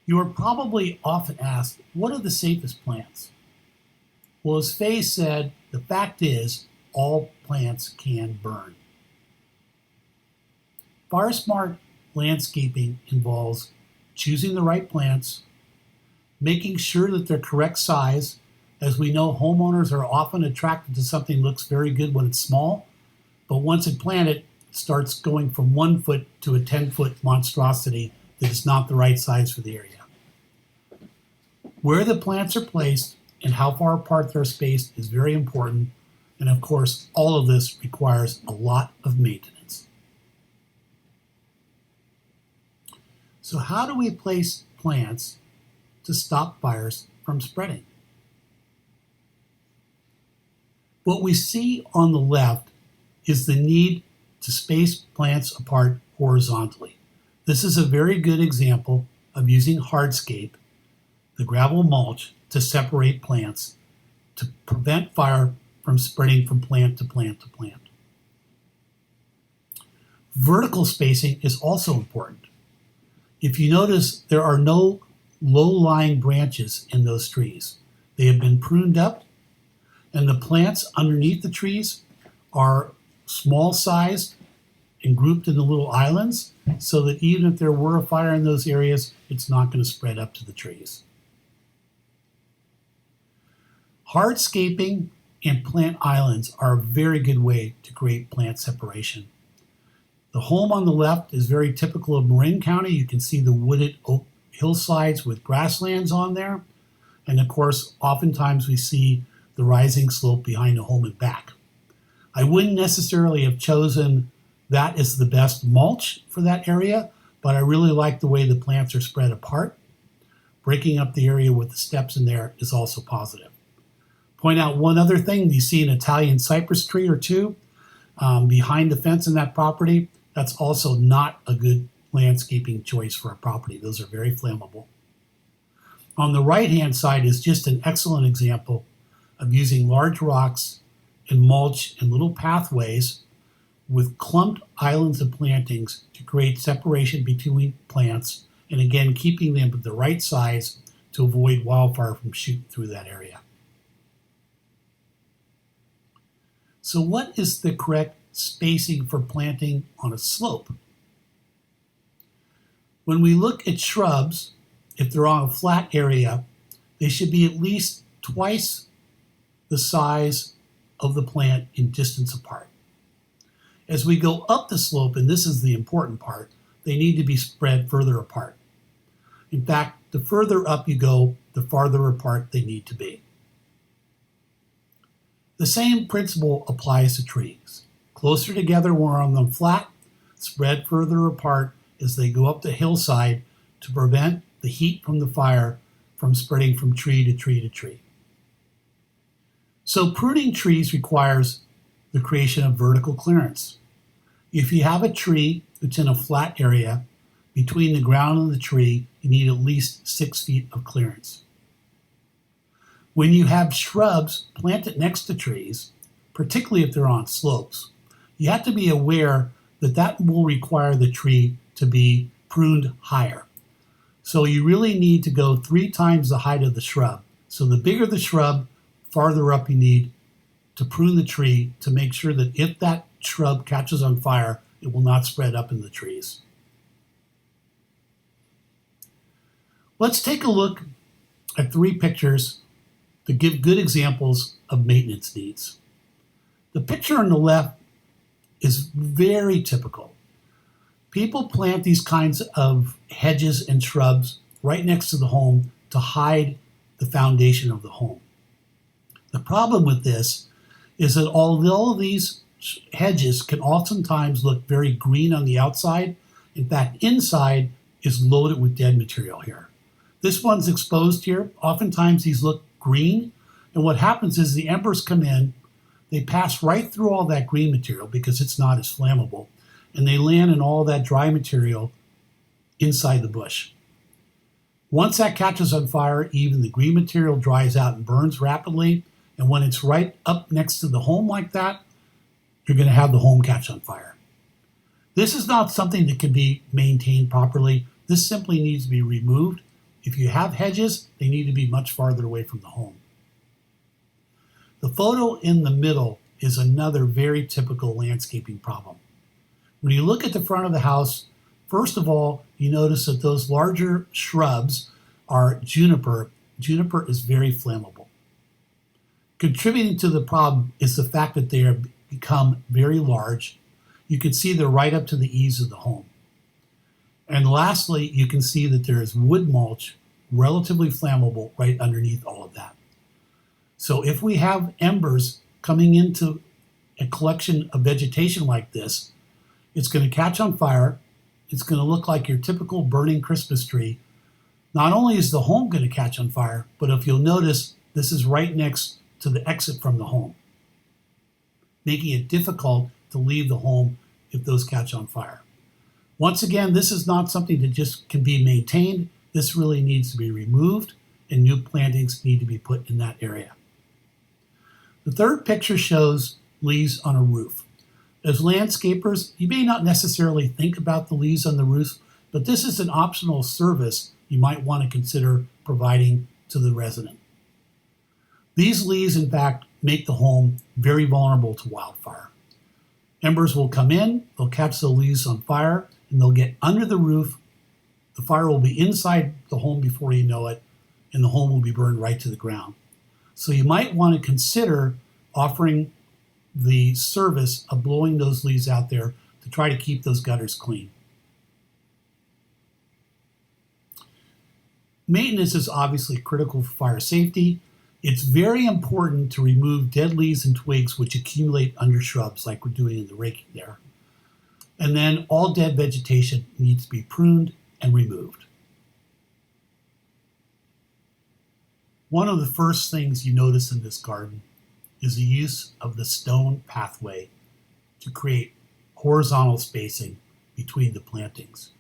You are probably often asked, what are the safest plants? Well, as Faye said, the fact is all plants can burn. Fire smart landscaping involves choosing the right plants, making sure that they're correct size. As we know, homeowners are often attracted to something that looks very good when it's small, but once it's planted, it starts going from 1 foot to a 10-foot monstrosity that is not the right size for the area. Where the plants are placed and how far apart they're spaced is very important, and of course, all of this requires a lot of maintenance. So how do we place plants to stop fires from spreading? What we see on the left is the need to space plants apart horizontally. This is a very good example of using hardscape, the gravel mulch, to separate plants to prevent fire from spreading from plant to plant to plant. Vertical spacing is also important. If you notice, there are no low-lying branches in those trees. They have been pruned up, and the plants underneath the trees are small sized and grouped into little islands so that even if there were a fire in those areas, it's not going to spread up to the trees. Hardscaping and plant islands are a very good way to create plant separation. The home on the left is very typical of Marin County. You can see the wooded oak hillsides with grasslands on there. And of course, oftentimes we see the rising slope behind the home and back. I wouldn't necessarily have chosen that as the best mulch for that area, but I really like the way the plants are spread apart. Breaking up the area with the steps in there is also positive. Point out one other thing, you see an Italian cypress tree or two behind the fence in that property. That's also not a good landscaping choice for a property. Those are very flammable. On the right-hand side is just an excellent example of using large rocks and mulch and little pathways with clumped islands of plantings to create separation between plants, and again, keeping them at the right size to avoid wildfire from shooting through that area. So what is the correct spacing for planting on a slope? When we look at shrubs, if they're on a flat area, they should be at least twice the size of the plant in distance apart. As we go up the slope, and this is the important part, they need to be spread further apart. In fact, the further up you go, the farther apart they need to be. The same principle applies to trees. Closer together we're on them flat, spread further apart as they go up the hillside to prevent the heat from the fire from spreading from tree to tree to tree. So pruning trees requires the creation of vertical clearance. If you have a tree that's in a flat area, between the ground and the tree, you need at least 6 feet of clearance. When you have shrubs planted next to trees, particularly if they're on slopes, you have to be aware that that will require the tree to be pruned higher. So you really need to go 3 times the height of the shrub. So the bigger the shrub, farther up you need to prune the tree to make sure that if that shrub catches on fire, it will not spread up in the trees. Let's take a look at 3 pictures to give good examples of maintenance needs. The picture on the left is very typical. People plant these kinds of hedges and shrubs right next to the home to hide the foundation of the home. The problem with this is that although these hedges can oftentimes look very green on the outside, in fact, inside is loaded with dead material here. This one's exposed here. Oftentimes these look green, and what happens is the embers come in, they pass right through all that green material because it's not as flammable, and they land in all that dry material inside the bush. Once that catches on fire, even the green material dries out and burns rapidly, and when it's right up next to the home like that, you're going to have the home catch on fire. This is not something that can be maintained properly. This simply needs to be removed If you have hedges, they need to be much farther away from the home. The photo in the middle is another very typical landscaping problem. When you look at the front of the house, first of all, you notice that those larger shrubs are juniper. Juniper is very flammable. Contributing to the problem is the fact that they have become very large. You can see they're right up to the eaves of the home. And lastly, you can see that there is wood mulch, relatively flammable, right underneath all of that. So if we have embers coming into a collection of vegetation like this, it's going to catch on fire. It's going to look like your typical burning Christmas tree. Not only is the home going to catch on fire, but if you'll notice, this is right next to the exit from the home, making it difficult to leave the home if those catch on fire. Once again, this is not something that just can be maintained. This really needs to be removed, and new plantings need to be put in that area. The third picture shows leaves on a roof. As landscapers, you may not necessarily think about the leaves on the roof, but this is an optional service you might want to consider providing to the resident. These leaves, in fact, make the home very vulnerable to wildfire. Embers will come in, they'll catch the leaves on fire, and they'll get under the roof. The fire will be inside the home before you know it, and the home will be burned right to the ground. So you might want to consider offering the service of blowing those leaves out there to try to keep those gutters clean. Maintenance is obviously critical for fire safety. It's very important to remove dead leaves and twigs which accumulate under shrubs like we're doing in the raking there. And then all dead vegetation needs to be pruned and removed. One of the first things you notice in this garden is the use of the stone pathway to create horizontal spacing between the plantings.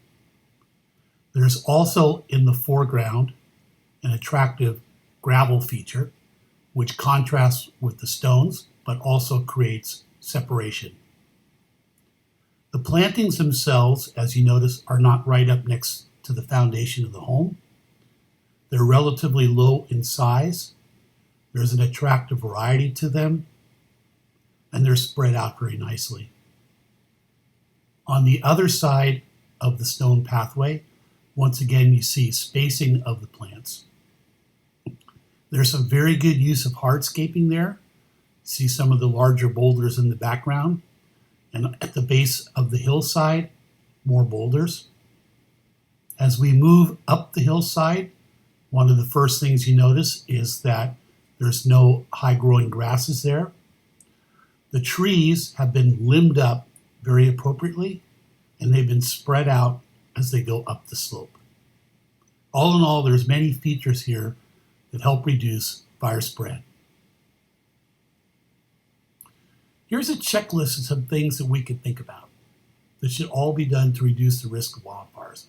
There's also in the foreground an attractive gravel feature which contrasts with the stones but also creates separation. The plantings themselves, as you notice, are not right up next to the foundation of the home. They're relatively low in size. There's an attractive variety to them, and they're spread out very nicely. On the other side of the stone pathway, once again, you see spacing of the plants. There's some very good use of hardscaping there. See some of the larger boulders in the background. And at the base of the hillside, more boulders. As we move up the hillside, one of the first things you notice is that there's no high-growing grasses there. The trees have been limbed up very appropriately, and they've been spread out as they go up the slope. All in all, there's many features here that help reduce fire spread. Here's a checklist of some things that we could think about that should all be done to reduce the risk of wildfires.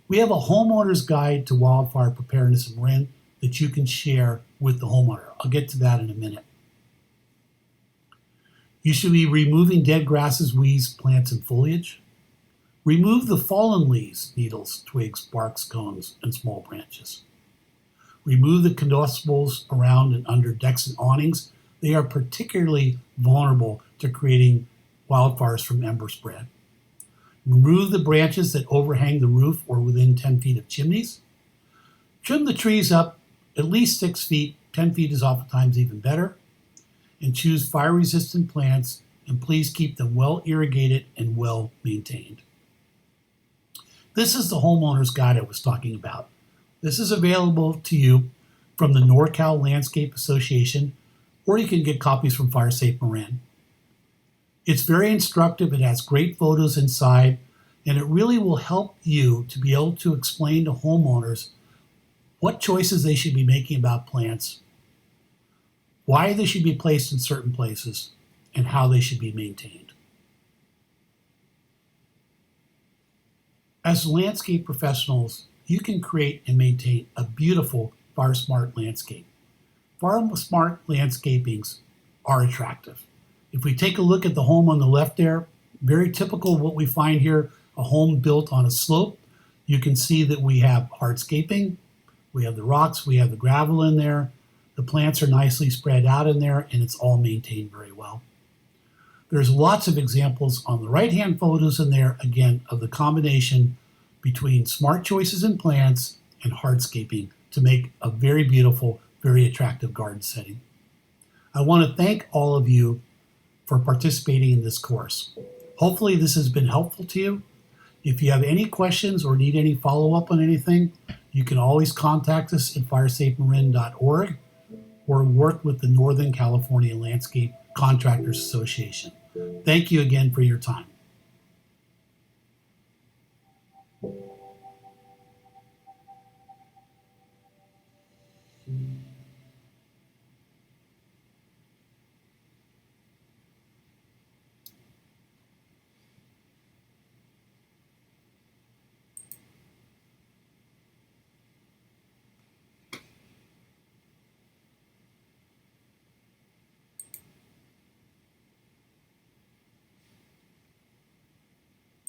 We have a homeowner's guide to wildfire preparedness in Marin that you can share with the homeowner. I'll get to that in a minute. You should be removing dead grasses, weeds, plants, and foliage. Remove the fallen leaves, needles, twigs, barks, cones, and small branches. Remove the combustibles around and under decks and awnings. They are particularly vulnerable to creating wildfires from ember spread. Remove the branches that overhang the roof or within 10 feet of chimneys. Trim the trees up at least 6 feet. 10 feet is oftentimes even better. And choose fire-resistant plants, and please keep them well irrigated and well maintained. This is the homeowner's guide I was talking about. This is available to you from the NorCal Landscape Association, or you can get copies from FireSafe Marin. It's very instructive. It has great photos inside, and it really will help you to be able to explain to homeowners what choices they should be making about plants, why they should be placed in certain places, and how they should be maintained. As landscape professionals, you can create and maintain a beautiful fire-smart landscape. Fire-smart landscapings are attractive. If we take a look at the home on the left there, very typical of what we find here, a home built on a slope. You can see that we have hardscaping. We have the rocks, we have the gravel in there. The plants are nicely spread out in there, and it's all maintained very well. There's lots of examples on the right-hand photos in there, again, of the combination between smart choices in plants and hardscaping to make a very beautiful, very attractive garden setting. I want to thank all of you for participating in this course. Hopefully this has been helpful to you. If you have any questions or need any follow-up on anything, you can always contact us at firesafemarin.org or work with the Northern California Landscape Contractors Association. Thank you again for your time.